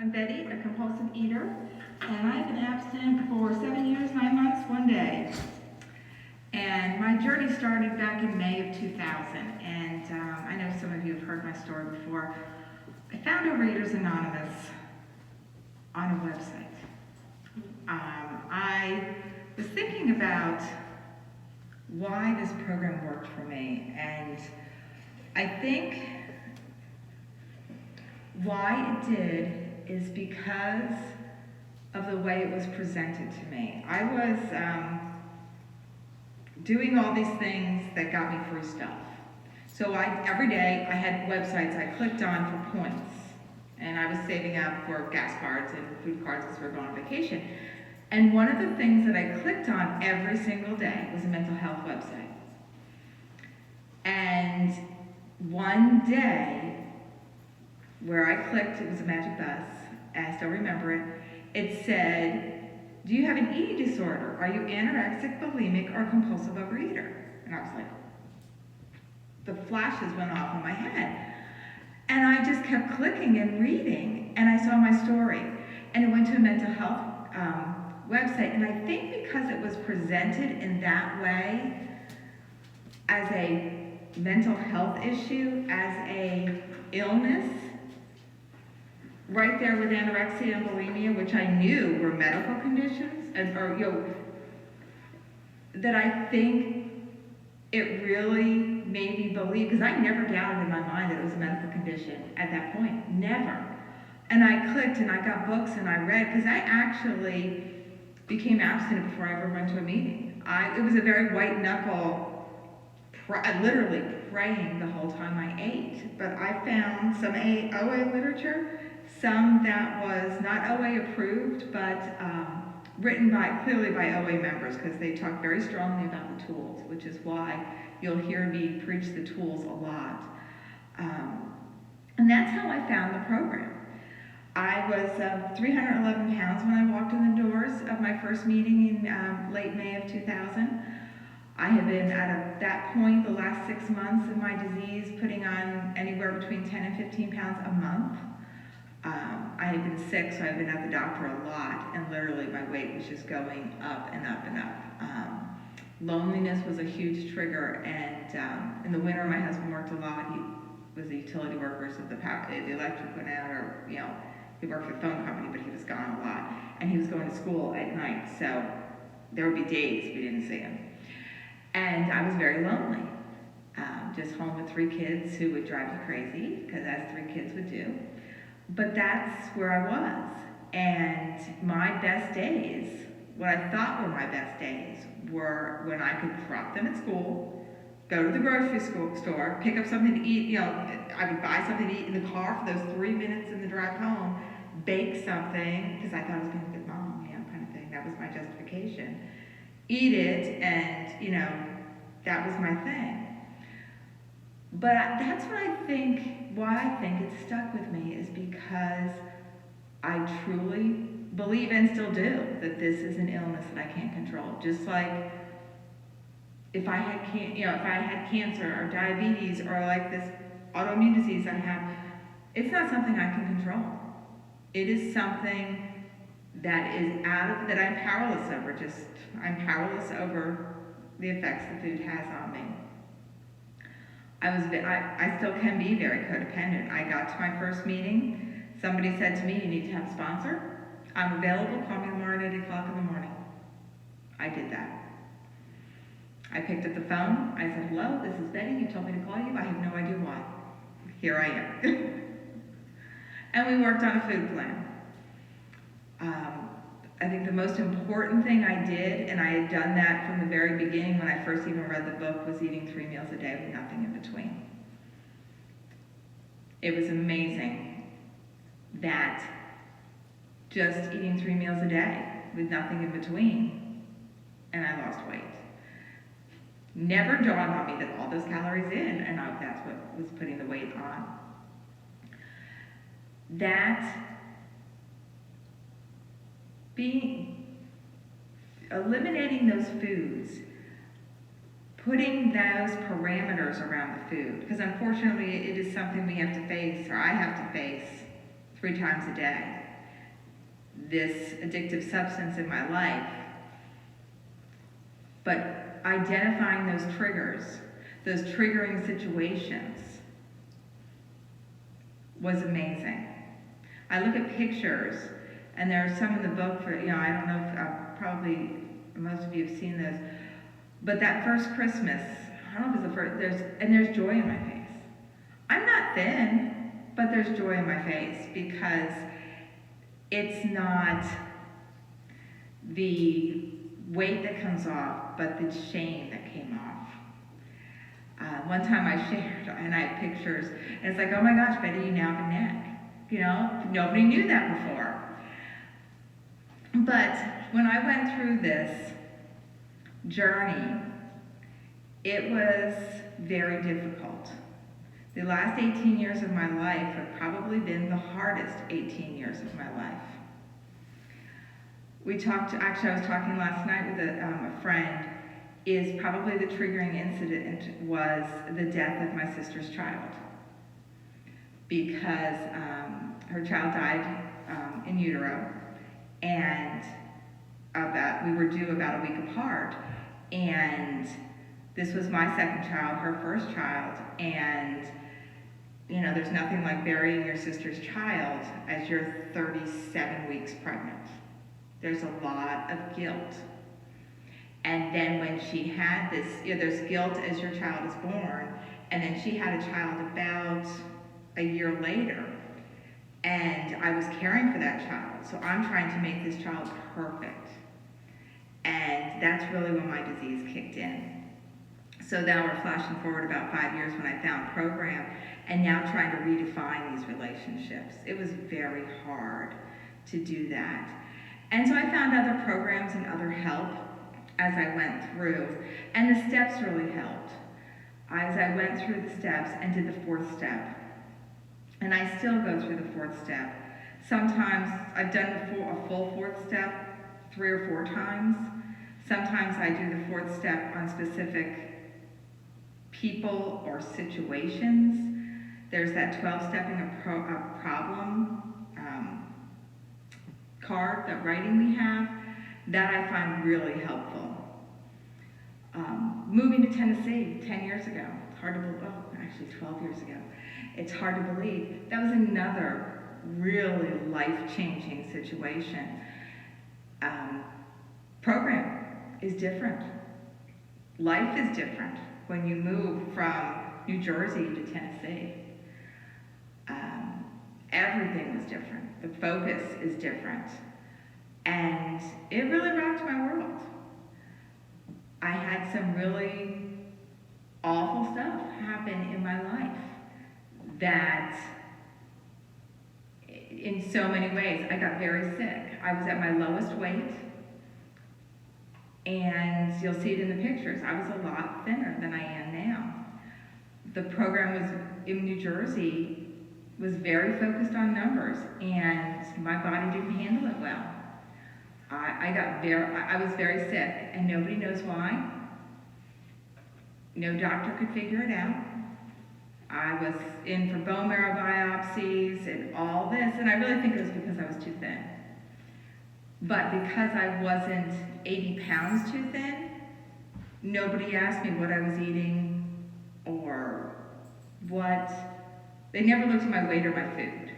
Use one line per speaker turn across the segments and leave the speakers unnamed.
I'm Betty, a compulsive eater, and I've been abstinent for 7 years, 9 months, 1 day. And my journey started back in May of 2000, and I know some of you have heard my story before. I found Overeaters Anonymous on a website. I was thinking about why this program worked for me, and I think why it did is because of the way it was presented to me. I was doing all these things that got me free stuff. So every day I had websites I clicked on for points, and I was saving up for gas cards and food cards because we were going on vacation. And one of the things that I clicked on every single day was a mental health website. And one day, where I clicked, it was a magic bus, I still remember it, it said, do you have an eating disorder? Are you anorexic, bulimic, or compulsive overeater? And I was like, the flashes went off in my head. And I just kept clicking and reading, and I saw my story. And it went to a mental health website, and I think because it was presented in that way, as a mental health issue, as a illness, right there with anorexia and bulimia, which I knew were medical conditions, that I think it really made me believe, because I never doubted in my mind that it was a medical condition at that point, never. And I clicked and I got books and I read, because I actually became abstinent before I ever went to a meeting. It was a very white knuckle, literally praying the whole time I ate. But I found some OA literature, some that was not OA approved, but written clearly by OA members, because they talk very strongly about the tools, which is why you'll hear me preach the tools a lot. And that's how I found the program. I was 311 pounds when I walked in the doors of my first meeting in late May of 2000. I have been, at that point, the last 6 months of my disease, putting on anywhere between 10 and 15 pounds a month. I had been sick, so I've been at the doctor a lot, and literally my weight was just going up and up and up. Loneliness was a huge trigger, and in the winter my husband worked a lot. He was the utility worker, so the electric went out, or he worked for the phone company, but he was gone a lot, and he was going to school at night, so there would be days we didn't see him. And I was very lonely, just home with 3 kids who would drive you crazy, because as 3 kids would do. But that's where I was. And my best days, what I thought were my best days, were when I could drop them at school, go to the grocery store, pick up something to eat. I would buy something to eat in the car for those 3 minutes in the drive home, bake something, because I thought I was being a good mom, kind of thing. That was my justification. Eat it, and, that was my thing. But that's why I think it stuck with me, is because I truly believe, and still do, that this is an illness that I can't control. Just like if I had cancer or diabetes or like this autoimmune disease I have, it's not something I can control. It is something that that I'm powerless over. I'm powerless over the effects the food has on me. I still can be very codependent. I got to my first meeting. Somebody said to me, you need to have a sponsor. I'm available. Call me tomorrow at 8 o'clock in the morning. I did that. I picked up the phone. I said, hello, this is Betty. You told me to call you. I have no idea why. Here I am. And we worked on a food plan. I think the most important thing I did, and I had done that from the very beginning when I first even read the book, was eating 3 meals a day with nothing in between. It was amazing that just eating 3 meals a day with nothing in between, and I lost weight. Never dawned on me that all those calories in, and that's what was putting the weight on. That eliminating those foods, putting those parameters around the food, because unfortunately it is something we have to face, or I have to face 3 times a day. this addictive substance in my life. But identifying those triggers, those triggering situations, was amazing. I look at pictures, and there are some in the book for, I don't know if probably most of you have seen this, but that first Christmas, I don't know if it's the first, there's joy in my face. I'm not thin, but there's joy in my face because it's not the weight that comes off, but the shame that came off. One time I shared, and I had pictures, and it's like, oh my gosh, Betty, you now have a neck. Nobody knew that before. But when I went through this journey, it was very difficult. The last 18 years of my life have probably been the hardest 18 years of my life. I was talking last night with a friend, is probably the triggering incident was the death of my sister's child. Because her child died in utero, and we were due about a week apart, and this was my second child, her first child, and there's nothing like burying your sister's child as you're 37 weeks pregnant. There's a lot of guilt. And then when she had this, there's guilt as your child is born, and then she had a child about a year later, and I was caring for that child, so I'm trying to make this child perfect. And that's really when my disease kicked in. So now we're flashing forward about 5 years when I found program, and now trying to redefine these relationships. It was very hard to do that. And so I found other programs and other help as I went through, and the steps really helped. As I went through the steps and did the fourth step, and I still go through the fourth step. Sometimes I've done a full fourth step 3 or 4 times. Sometimes I do the fourth step on specific people or situations. There's that 12-stepping a problem card, that writing we have, that I find really helpful. Moving to Tennessee 10 years ago, it's hard to believe, actually 12 years ago, it's hard to believe. That was another really life-changing situation. Program is different. Life is different when you move from New Jersey to Tennessee. Everything was different. The focus is different. And it really rocked my world. I had some really awful stuff happen in my life that, in so many ways, I got very sick. I was at my lowest weight, and you'll see it in the pictures. I was a lot thinner than I am now. The program was in New Jersey, was very focused on numbers, and my body didn't handle it well. I was very sick, and nobody knows why. No doctor could figure it out. I was in for bone marrow biopsies and all this, and I really think it was because I was too thin. But because I wasn't 80 pounds too thin, nobody asked me what I was eating or what. They never looked at my weight or my food.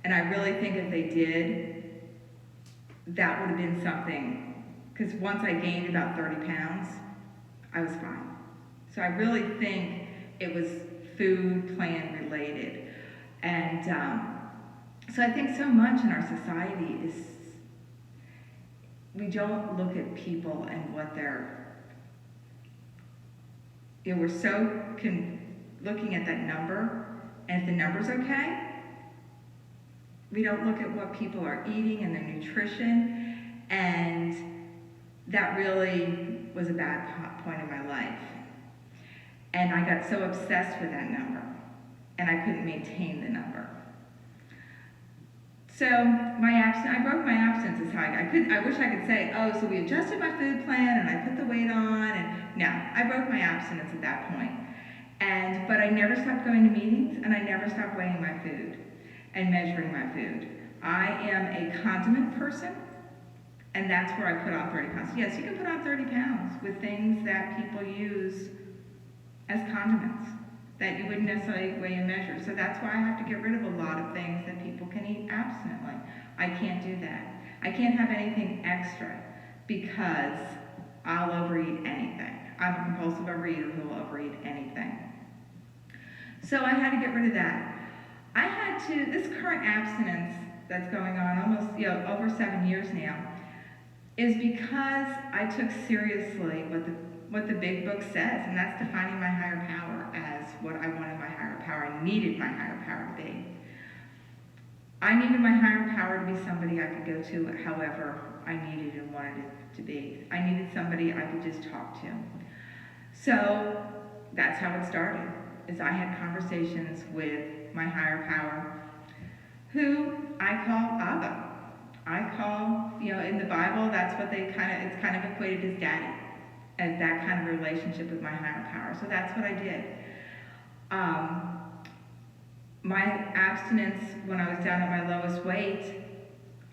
And I really think if they did, that would have been something, because once I gained about 30 pounds, I was fine. So I really think it was food plan related. And so I think so much in our society is, we don't look at people and what they're, we're so looking at that number, and if the number's okay, we don't look at what people are eating and their nutrition, and that really was a bad point in my life. And I got so obsessed with that number, and I couldn't maintain the number. So I broke my abstinence is how I wish I could say, oh, so we adjusted my food plan and I put the weight on, and no, I broke my abstinence at that point. But I never stopped going to meetings, and I never stopped weighing my food and measuring my food. I am a condiment person, and that's where I put on 30 pounds. Yes, you can put on 30 pounds with things that people use as condiments that you wouldn't necessarily weigh and measure. So that's why I have to get rid of a lot of things that people can eat abstinently. I can't do that. I can't have anything extra because I'll overeat anything. I'm a compulsive overeater who will overeat anything. So I had to get rid of that. I had to, this current abstinence that's going on almost, over 7 years now, is because I took seriously what the big book says, and that's defining my higher power as what I wanted my higher power, I needed my higher power to be. I needed my higher power to be somebody I could go to however I needed and wanted it to be. I needed somebody I could just talk to. So that's how it started, is I had conversations with my higher power, who I call Abba. I call, in the Bible, that's what it's kind of equated as daddy, as that kind of relationship with my higher power. So that's what I did. My abstinence, when I was down at my lowest weight,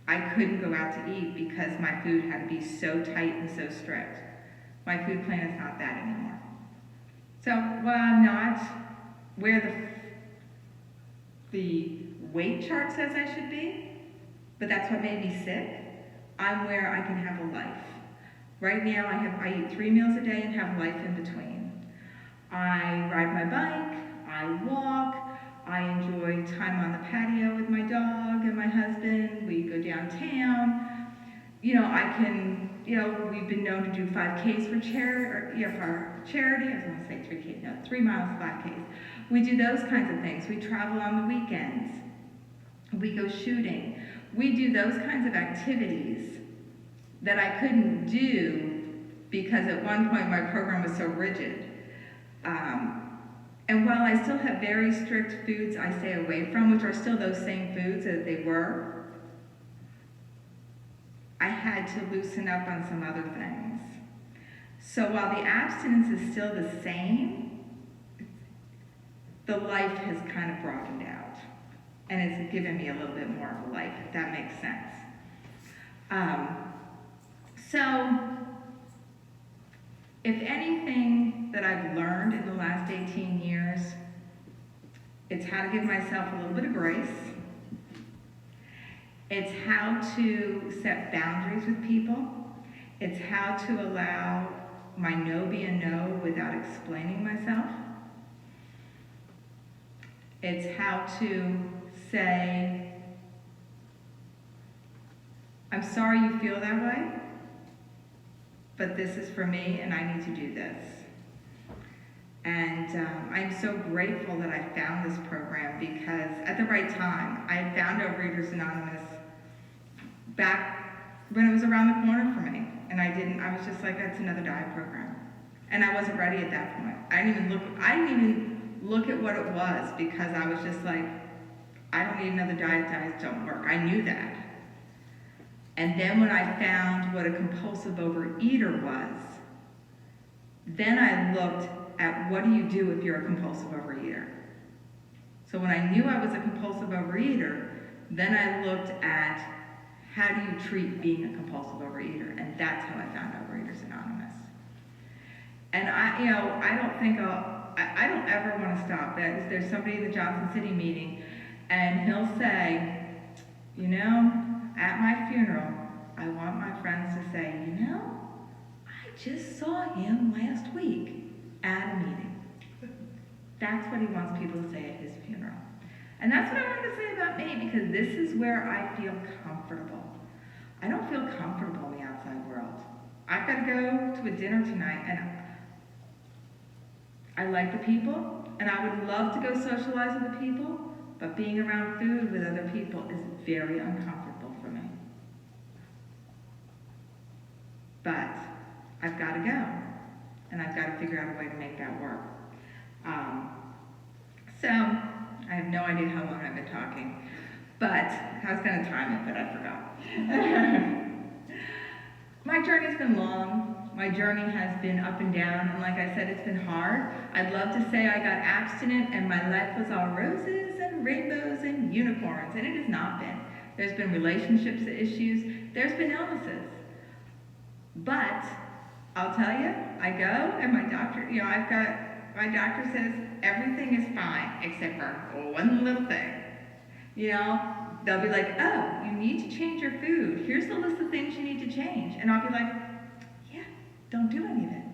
I couldn't go out to eat because my food had to be so tight and so strict. My food plan is not that anymore. So while I'm not where the weight chart says I should be, but that's what made me sick, I'm where I can have a life. Right now I eat 3 meals a day and have life in between. I ride my bike, I walk, I enjoy time on the patio with my dog and my husband, we go downtown. I can, we've been known to do 5Ks for charity, I was going to say 3K, no, 3 miles, 5Ks. We do those kinds of things. We travel on the weekends. We go shooting. We do those kinds of activities that I couldn't do because at one point my program was so rigid. And while I still have very strict foods I stay away from, which are still those same foods as they were, I had to loosen up on some other things. So while the abstinence is still the same, the life has kind of broadened out. And it's given me a little bit more of a life, if that makes sense. So, if anything that I've learned in the last 18 years, it's how to give myself a little bit of grace. It's how to set boundaries with people. It's how to allow my no be a no without explaining myself. It's how to say, I'm sorry you feel that way, but this is for me and I need to do this. And I'm so grateful that I found this program because at the right time, I had found Overeaters Anonymous back when it was around the corner for me. And I was just like, that's another diet program. And I wasn't ready at that point. I didn't even look at what it was because I was just like, I don't need another diet, diets don't work. I knew that. And then when I found what a compulsive overeater was, then I looked at what do you do if you're a compulsive overeater. So when I knew I was a compulsive overeater, then I looked at how do you treat being a compulsive overeater, and that's how I found Overeaters Anonymous. And I don't ever want to stop. There's somebody at the Johnson City meeting, and he'll say, at my funeral, I want my friends to say, I just saw him last week at a meeting. That's what he wants people to say at his funeral. And that's what I wanted to say about me, because this is where I feel comfortable. I don't feel comfortable in the outside world. I've got to go to a dinner tonight, and I like the people, and I would love to go socialize with the people, but being around food with other people is very uncomfortable for me. But I've got to go, and I've got to figure out a way to make that work. So I have no idea how long I've been talking, but I was going to time it, but I forgot. My journey's been long. My journey has been up and down, and like I said, it's been hard. I'd love to say I got abstinent and my life was all roses and rainbows and unicorns, and it has not been. There's been relationships issues. There's been illnesses. But I'll tell you, I go and my doctor, my doctor says everything is fine except for one little thing. They'll be like, oh, you need to change your food. Here's the list of things you need to change. And I'll be like, yeah, don't do any of it.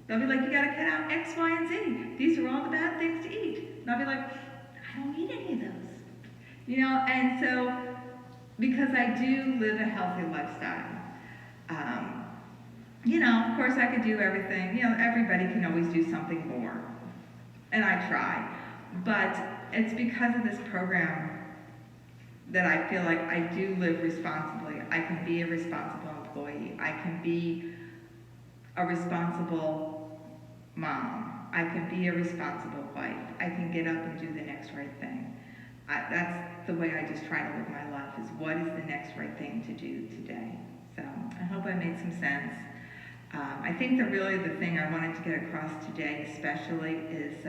They'll be like, you gotta cut out X, Y, and Z. These are all the bad things to eat. And I'll be like, I don't need any of those. And so, because I do live a healthy lifestyle, of course I could do everything. Everybody can always do something more. And I try. But it's because of this program that I feel like I do live responsibly. I can be a responsible employee. I can be a responsible mom. I can be a responsible wife. I can get up and do the next right thing. That's the way I just try to live my life, is what is the next right thing to do today. So I hope I made some sense. I think that really the thing I wanted to get across today especially is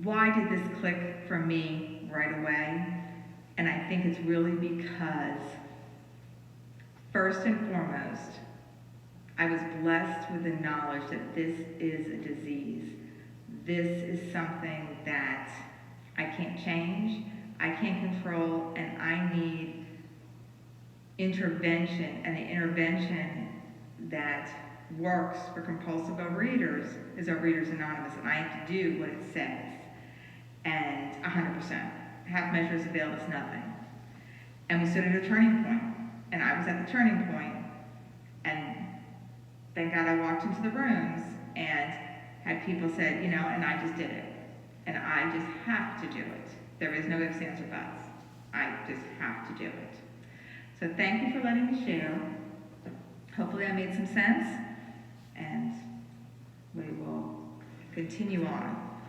why did this click for me right away? And I think it's really because, first and foremost, I was blessed with the knowledge that this is a disease. This is something that I can't change, I can't control, and I need intervention. And the intervention that works for compulsive overeaters is Overeaters Anonymous, and I have to do what it says. And 100%. Half measures avail us nothing. And we stood at a turning point, and I was at the turning point, and thank God I walked into the rooms and had people said, and I just did it. And I just have to do it. There is no ifs, ands, or buts. I just have to do it. So thank you for letting me share. Hopefully I made some sense, and we will continue on.